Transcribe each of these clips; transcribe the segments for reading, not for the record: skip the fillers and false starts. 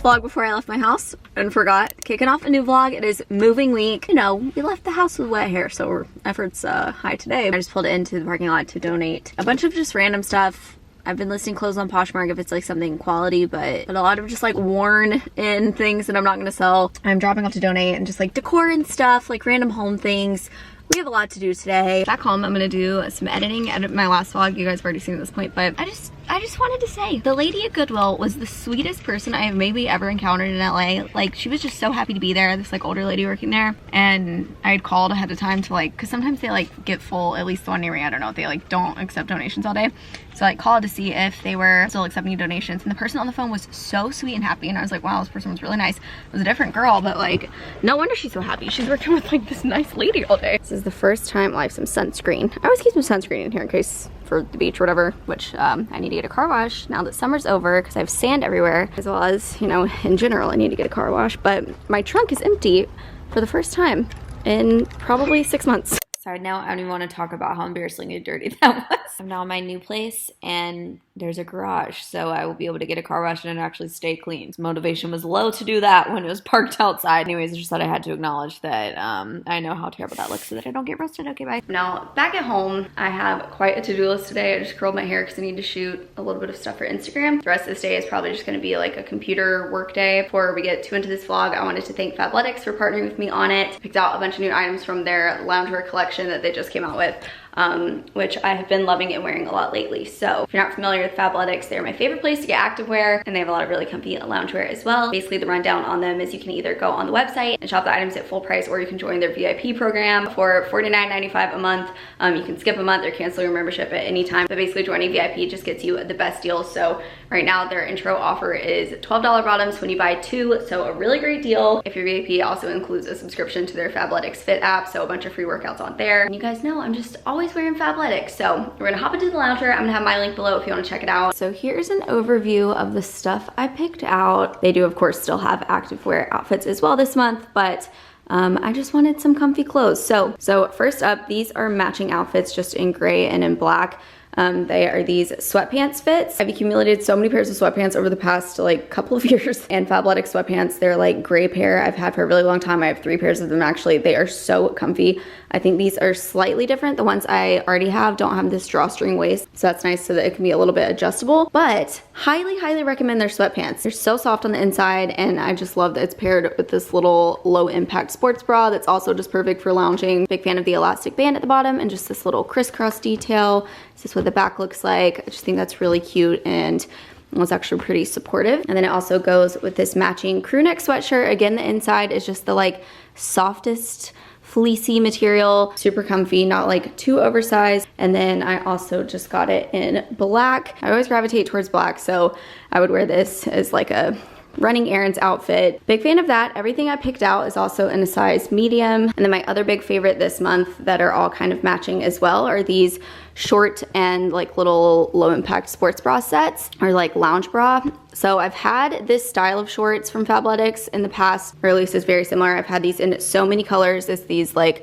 vlog before I left my house and forgot. Kicking off a new vlog. It is moving week. You know, we left the house with wet hair, so efforts high today. I just pulled into the parking lot to donate a bunch of just random stuff. I've been listing clothes on Poshmark if it's like something quality, but a lot of just like worn in things that I'm not gonna sell. I'm dropping off to donate and just like decor and stuff, like random home things. We have a lot to do today. Back home, I'm gonna do some editing. Edit my last vlog. You guys have already seen at this point, but I just wanted to say, the lady at Goodwill was the sweetest person I have maybe ever encountered in LA. Like, she was just so happy to be there, this like older lady working there. And I had called ahead of time to like, cause sometimes they like get full, at least the one near me, I don't know, they like don't accept donations all day. So I called to see if they were still accepting donations. And the person on the phone was so sweet and happy. And I was like, wow, this person was really nice. It was a different girl, but like, no wonder she's so happy. She's working with like this nice lady all day. This is the first time I have some sunscreen. I always keep some sunscreen in here in case for the beach or whatever, which I need to get a car wash now that summer's over because I have sand everywhere, as well as, you know, in general, I need to get a car wash. But my trunk is empty for the first time in probably 6 months. Sorry, now I don't even want to talk about how embarrassingly dirty that was. I'm now in my new place and there's a garage, so I will be able to get a car wash and actually stay clean. Motivation was low to do that when it was parked outside. Anyways, I just thought I had to acknowledge that I know how terrible that looks so that I don't get roasted. Okay, bye. Now, back at home, I have quite a to-do list today. I just curled my hair because I need to shoot a little bit of stuff for Instagram. The rest of this day is probably just gonna be like a computer work day. Before we get too into this vlog, I wanted to thank Fabletics for partnering with me on it. Picked out a bunch of new items from their loungewear collection that they just came out with. Which I have been loving and wearing a lot lately. So if you're not familiar with Fabletics, they're my favorite place to get activewear, and they have a lot of really comfy loungewear as well. Basically, the rundown on them is you can either go on the website and shop the items at full price, or you can join their VIP program for $49.95 a month. You can skip a month or cancel your membership at any time, but basically joining VIP just gets you the best deal. So right now their intro offer is $12 bottoms when you buy 2, so a really great deal. If your VIP also includes a subscription to their Fabletics Fit app, so a bunch of free workouts on there. And you guys know I'm just always wearing Fabletics, so we're gonna hop into the loungewear. I'm gonna have my link below if you want to check it out. So here's an overview of the stuff I picked out. They do of course still have activewear outfits as well this month, but I just wanted some comfy clothes. So first up, these are matching outfits just in gray and in black. They are these sweatpants fits. I've accumulated so many pairs of sweatpants over the past like couple of years, and Fabletics sweatpants, they're like gray pair I've had for a really long time. I have 3 pairs of them actually. They are so comfy. I think these are slightly different. The ones I already have don't have this drawstring waist, so that's nice so that it can be a little bit adjustable, but highly recommend their sweatpants. They're so soft on the inside, and I just love that it's paired with this little low impact sports bra that's also just perfect for lounging. Big fan of the elastic band at the bottom and just this little crisscross detail. This is what the back looks like. I just think that's really cute, and it was actually pretty supportive. And then it also goes with this matching crew neck sweatshirt. Again, the inside is just the like softest fleecy material, super comfy, not like too oversized. And then I also just got it in black. I always gravitate towards black, so I would wear this as like a running errands outfit. Big fan of that. Everything I picked out is also in a size medium. And then my other big favorite this month that are all kind of matching as well are these short and like little low impact sports bra sets, or like lounge bra. So I've had this style of shorts from Fabletics in the past, or at least it's very similar. I've had these in so many colors. It's these like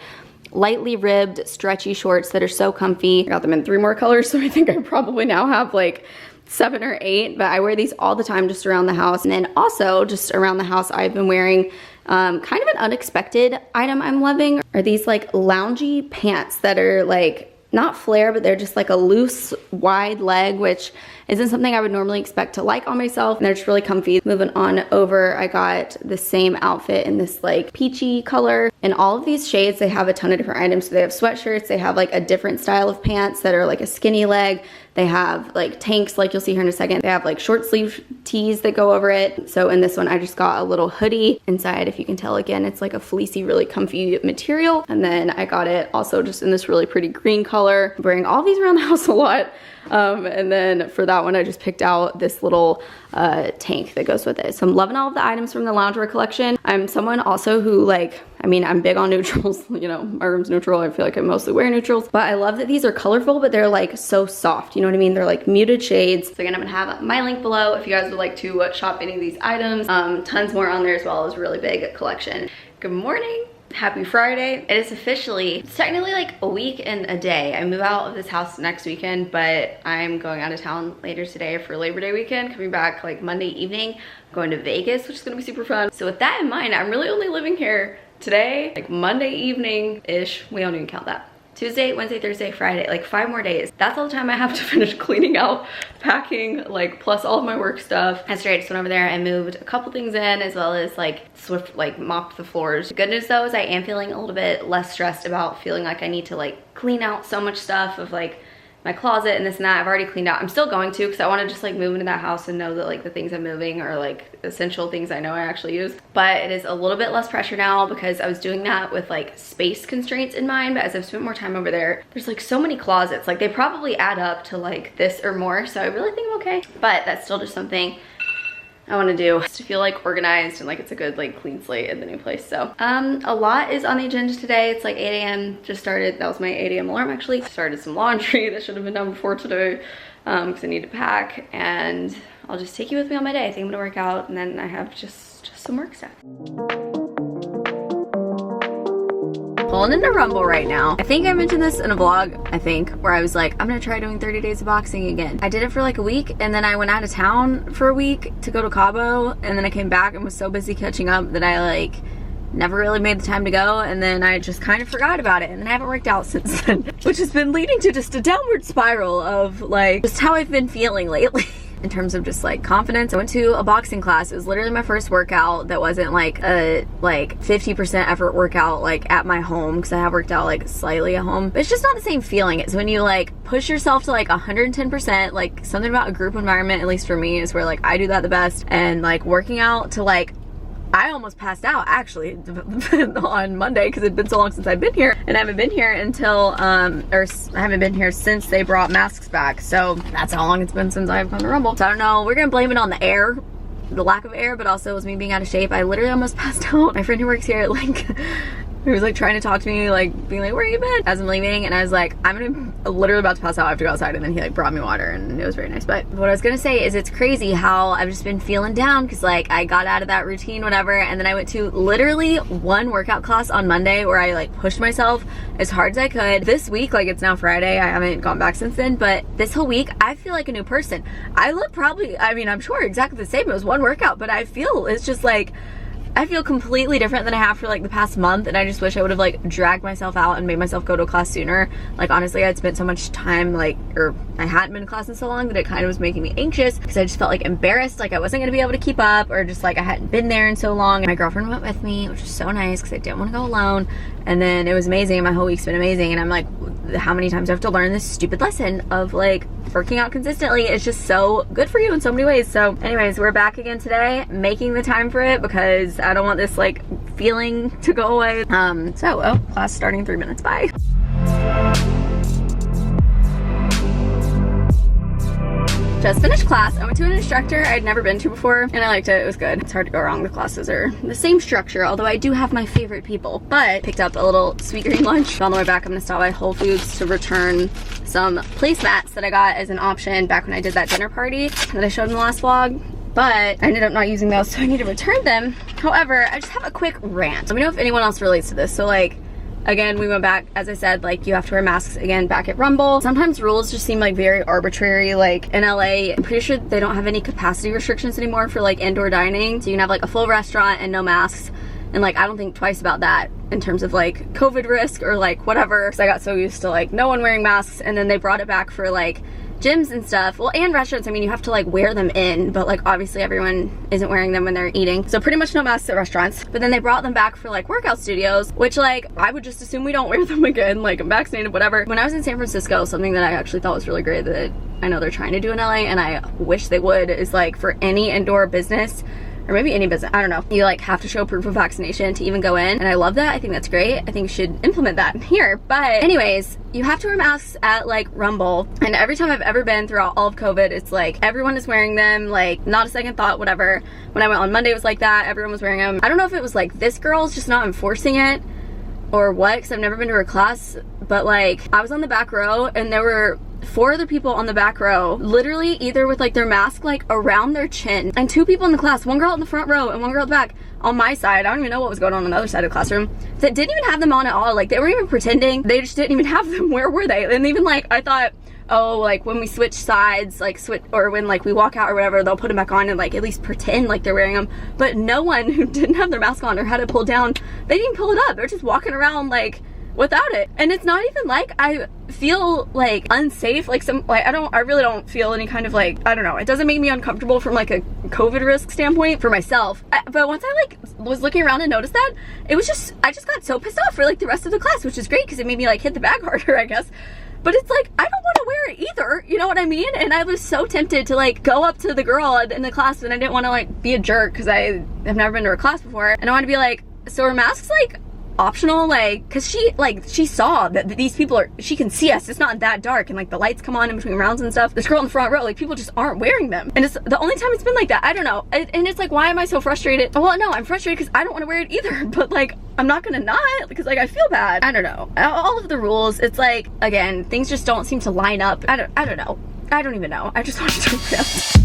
lightly ribbed, stretchy shorts that are so comfy. I got them in 3 more colors, so I think I probably now have like 7 or 8, but I wear these all the time just around the house. And then also just around the house, I've been wearing kind of an unexpected item I'm loving are these like loungy pants that are like not flare, but they're just like a loose, wide leg, which isn't something I would normally expect to like on myself. And they're just really comfy. Moving on over, I got the same outfit in this like peachy color. In all of these shades, they have a ton of different items. So they have sweatshirts, they have like a different style of pants that are like a skinny leg. They have like tanks, like you'll see here in a second. They have like short sleeve tees that go over it. So in this one, I just got a little hoodie. Inside, if you can tell, again, it's like a fleecy, really comfy material. And then I got it also just in this really pretty green color. I'm wearing all these around the house a lot. And then for that one, I just picked out this little tank that goes with it. So I'm loving all of the items from the loungewear collection. I'm someone also who like, I mean, I'm big on neutrals, you know, my room's neutral. I feel like I mostly wear neutrals, but I love that these are colorful, but they're like so soft. You know what I mean? They're like muted shades. So again, I'm gonna have my link below if you guys would like to shop any of these items. Tons more on there as well. It's a really big collection. Good morning. Happy Friday. It is officially, it's technically like a week and a day. I move out of this house next weekend, but I'm going out of town later today for Labor Day weekend, coming back like Monday evening, going to Vegas, which is gonna be super fun. So with that in mind, I'm really only living here today, like Monday evening-ish. We don't even count that. Tuesday, Wednesday, Thursday, Friday, like 5 more days. That's all the time I have to finish cleaning out, packing, like plus all of my work stuff. Yesterday I just went over there and moved a couple things in, as well as like mopped the floors. The good news though is I am feeling a little bit less stressed about feeling like I need to like clean out so much stuff of like my closet and this and that. I've already cleaned out. I'm still going to, because I want to just like move into that house and know that like the things I'm moving are like essential things I know I actually use. But it is a little bit less pressure now, because I was doing that with like space constraints in mind. But as I've spent more time over there, there's like so many closets, like they probably add up to like this or more. So I really think I'm okay, but that's still just something I want to do, just to feel like organized and like it's a good like clean slate in the new place. So a lot is on the agenda today. It's like 8 a.m. just started. That was my 8 a.m. alarm actually. Started some laundry that should have been done before today, because I need to pack, and I'll just take you with me on my day. I think I'm gonna work out, and then I have just some work stuff. Pulling into Rumble right now. I think I mentioned this in a vlog, I think, where I was like, I'm gonna try doing 30 days of boxing again. I did it for like a week, and then I went out of town for a week to go to Cabo, and then I came back and was so busy catching up that I like never really made the time to go, and then I just kind of forgot about it, and then I haven't worked out since then, which has been leading to just a downward spiral of like just how I've been feeling lately. In terms of just like confidence, I went to a boxing class. It was literally my first workout that wasn't like a 50% effort workout like at my home, because I have worked out like slightly at home, but it's just not the same feeling. It's when you like push yourself to like 110%, like something about a group environment, at least for me, is where like I do that the best. And like working out to like, I almost passed out actually on Monday, because it'd been so long since I've been here, and I haven't been here until or I haven't been here since they brought masks back. So that's how long it's been since I've gone to Rumble. So I don't know, we're gonna blame it on the air, the lack of air, but also it was me being out of shape. I literally almost passed out. My friend who works here, like he was like trying to talk to me, like being like, where you been, as I'm leaving, and I was like, I'm literally about to pass out. I have to go outside, and then he like brought me water, and it was very nice. But what I was gonna say is, it's crazy how I've just been feeling down, because like I got out of that routine, whatever, and then I went to literally one workout class on Monday where I like pushed myself as hard as I could. This week, like it's now Friday, I haven't gone back since then, but this whole week I feel like a new person. I look probably, I mean, I'm sure exactly the same. It was one workout, but I feel, it's just like, I feel completely different than I have for like the past month, and I just wish I would have like dragged myself out and made myself go to a class sooner. Like honestly, I'd spent so much time like, or I hadn't been in class in so long that it kind of was making me anxious, because I just felt like embarrassed, like I wasn't gonna be able to keep up, or just like I hadn't been there in so long. And my girlfriend went with me, which was so nice, because I didn't want to go alone. And then it was amazing. My whole week's been amazing, and I'm like, how many times do I have to learn this stupid lesson of like working out consistently? It's just so good for you in so many ways. So anyways, we're back again today, making the time for it, because I don't want this like feeling to go away. Class starting in 3 minutes. Bye. Just finished class. I went to an instructor I'd never been to before, and I liked it. It was good. It's hard to go wrong. The classes are the same structure, although I do have my favorite people. But picked up a little sweet green lunch. On the way back, I'm gonna stop by Whole Foods to return some placemats that I got as an option back when I did that dinner party that I showed in the last vlog. But I ended up not using those, so I need to return them. However, I just have a quick rant. Let me know if anyone else relates to this. So like, again, we went back, as I said, like you have to wear masks again back at Rumble. Sometimes rules just seem like very arbitrary. Like in LA, I'm pretty sure they don't have any capacity restrictions anymore for like indoor dining. So you can have like a full restaurant and no masks. And like, I don't think twice about that in terms of like COVID risk or like whatever. Cause I got so used to like no one wearing masks, and then they brought it back for like gyms and stuff. Well, and restaurants, I mean, you have to like wear them in, but like obviously everyone isn't wearing them when they're eating. So pretty much no masks at restaurants. But then they brought them back for like workout studios, which like I would just assume we don't wear them again, like I'm vaccinated, whatever. When I was in San Francisco, something that I actually thought was really great that I know they're trying to do in LA, and I wish they would, is like for any indoor business, or maybe any business, I don't know, you like have to show proof of vaccination to even go in, and I love that. I think that's great. I think you should implement that here. But anyways, you have to wear masks at like Rumble, and every time I've ever been throughout all of COVID, it's like everyone is wearing them, like not a second thought, whatever. When I went on Monday, it was like that, everyone was wearing them. I don't know if it was like this girl's just not enforcing it or what, because I've never been to her class, but like I was on the back row and there were 4 other people on the back row, literally either with like their mask like around their chin, and 2 people in the class, 1 girl in the front row and 1 girl at the back on my side. I don't even know what was going on the other side of the classroom, that didn't even have them on at all. Like they weren't even pretending, they just didn't even have them. Where were they? And even like I thought, oh, like when we switch sides, like or when like we walk out or whatever, they'll put them back on and like at least pretend like they're wearing them. But no one who didn't have their mask on or had it pulled down, they didn't pull it up. They're just walking around like without it. And it's not even like I feel like unsafe, like I really don't feel any kind of like, I don't know, it doesn't make me uncomfortable from like a COVID risk standpoint for myself. But once I like was looking around and noticed that, it was just, I just got so pissed off for like the rest of the class, which is great because it made me like hit the bag harder, I guess. But it's like, I don't want to wear it either, you know what I mean? And I was so tempted to like go up to the girl in the class, and I didn't want to like be a jerk because I have never been to her class before. And I want to be like, so her mask's like optional, like, cause she saw that these people are, she can see us, it's not that dark, and like the lights come on in between rounds and stuff. This girl in the front row, like people just aren't wearing them, and it's the only time it's been like that. I don't know. And it's like, why am I so frustrated? Well, no, I'm frustrated because I don't want to wear it either, but like I'm not gonna not, because like I feel bad. I don't know, all of the rules, it's like, again, things just don't seem to line up. I don't know, I don't even know. I just wanted to rant.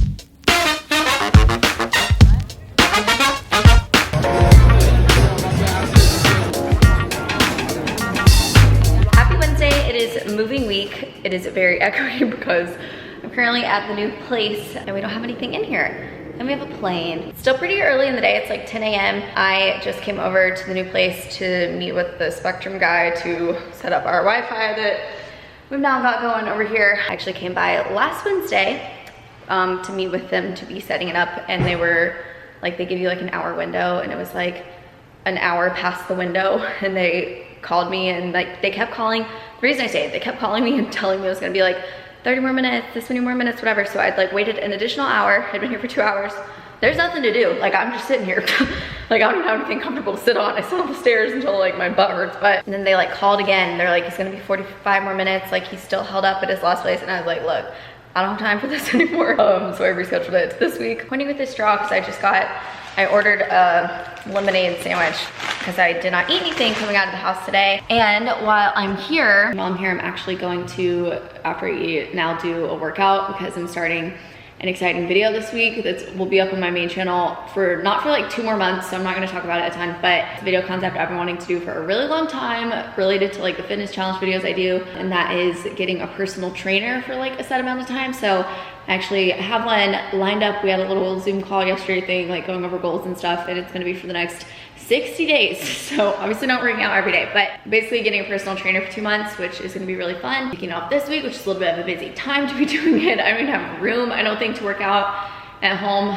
Moving week. It is very echoey because I'm currently at the new place and we don't have anything in here. And we have a plane. It's still pretty early in the day. It's like 10 a.m. I just came over to the new place to meet with the Spectrum guy to set up our Wi-Fi that we've now got going over here. I actually came by last Wednesday to meet with them to be setting it up, and they were like, they give you like an hour window, and it was like an hour past the window, and they called me and like they kept calling. The reason I say it, they kept calling me and telling me it was gonna be like 30 more minutes, this many more minutes, whatever. So I'd like waited an additional hour. I'd been here for 2 hours. There's nothing to do. Like I'm just sitting here. Like I don't even have anything comfortable to sit on. I sit on the stairs until like my butt hurts. But and then they like called again. They're like, it's gonna be 45 more minutes. Like he's still held up at his last place. And I was like, look, I don't have time for this anymore. So I rescheduled it to this week. Pointing with this straw because I ordered a lemonade sandwich because I did not eat anything coming out of the house today. And while I'm here, I'm actually going to, after I eat, now do a workout because I'm starting an exciting video this week that will be up on my main channel for, not for like 2 more months, so I'm not gonna talk about it a ton, but it's a video concept I've been wanting to do for a really long time related to like the fitness challenge videos I do, and that is getting a personal trainer for like a set amount of time. So actually I have one lined up. We had a little Zoom call yesterday thing, like going over goals and stuff, and it's gonna be for the next 60 days. So obviously not working out every day, but basically getting a personal trainer for 2 months, which is gonna be really fun. Kicking off this week, which is a little bit of a busy time to be doing it. I don't even have room, I don't think, to work out at home.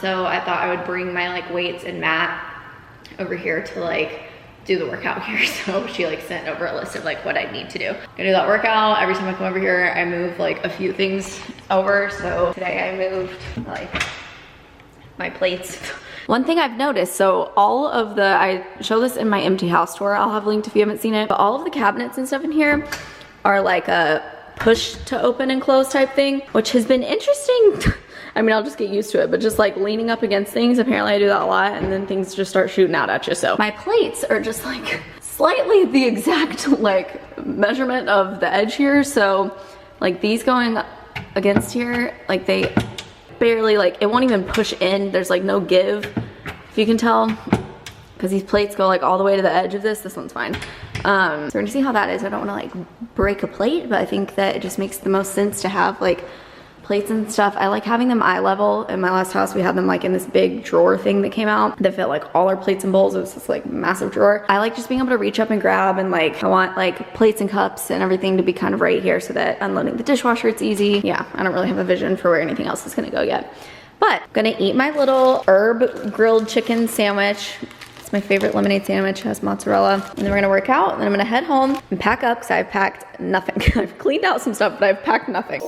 So I thought I would bring my like weights and mat over here to like do the workout here. So she like sent over a list of like what I need to do. Gonna do that workout. Every time I come over here, I move like a few things over. So today I moved like my plates. One thing I've noticed, so all of the, I show this in my empty house tour, I'll have linked if you haven't seen it, but all of the cabinets and stuff in here are like a push to open and close type thing, which has been interesting. I mean, I'll just get used to it, but just like leaning up against things, apparently I do that a lot, and then things just start shooting out at you. So my plates are just like slightly the exact like measurement of the edge here. So like these going against here, like they barely, like it won't even push in. There's like no give, if you can tell, because these plates go like all the way to the edge of this. This one's fine. So we're gonna see how that is. I don't want to like break a plate, but I think that it just makes the most sense to have like plates and stuff. I like having them eye level. In my last house, we had them like in this big drawer thing that came out that fit like all our plates and bowls. It was this like massive drawer. I like just being able to reach up and grab, and like I want like plates and cups and everything to be kind of right here so that unloading the dishwasher, it's easy. Yeah, I don't really have a vision for where anything else is gonna go yet. But I'm gonna eat my little herb grilled chicken sandwich. It's my favorite lemonade sandwich, it has mozzarella. And then we're gonna work out, and then I'm gonna head home and pack up because I've packed nothing. I've cleaned out some stuff, but I've packed nothing.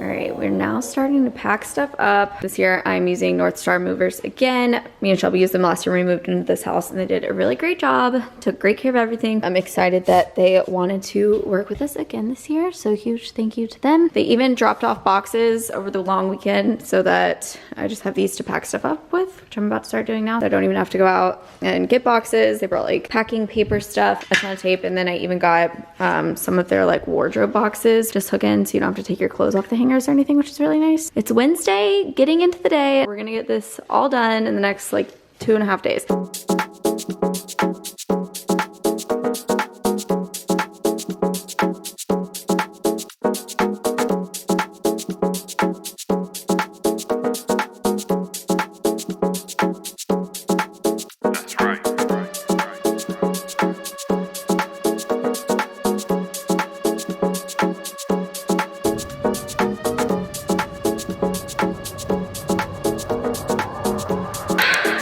All right, we're now starting to pack stuff up. This year I'm using North Star movers again. Me and Shelby used them last year when we moved into this house and they did a really great job. Took great care of everything. I'm excited that they wanted to work with us again this year. So huge thank you to them. They even dropped off boxes over the long weekend so that I just have these to pack stuff up with, which I'm about to start doing now. So I don't even have to go out and get boxes. They brought like packing paper stuff, a ton of tape, and then I even got some of their like wardrobe boxes. Just hook in so you don't have to take your clothes off the hanger or anything, which is really nice. It's Wednesday, getting into the day. We're gonna get this all done in the next like 2.5 days.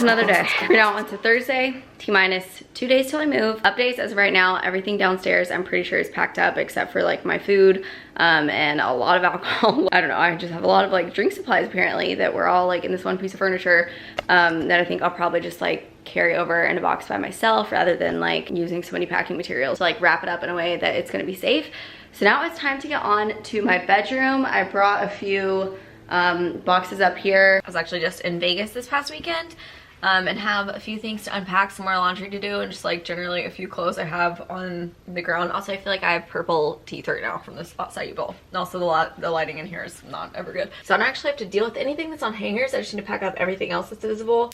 Another day. We're now on to Thursday, T-minus 2 days till I move. Updates as of right now, everything downstairs I'm pretty sure is packed up except for like my food and a lot of alcohol. I don't know, I just have a lot of like drink supplies apparently that were all like in this one piece of furniture that I think I'll probably just like carry over in a box by myself rather than like using so many packing materials to like wrap it up in a way that it's gonna be safe. So now it's time to get on to my bedroom. I brought a few boxes up here. I was actually just in Vegas this past weekend. And have a few things to unpack, some more laundry to do, and just like generally a few clothes I have on the ground. Also, I feel like I have purple teeth right now from this acai bowl. And also the lighting in here is not ever good. So I don't actually have to deal with anything that's on hangers. I just need to pack up everything else that's visible.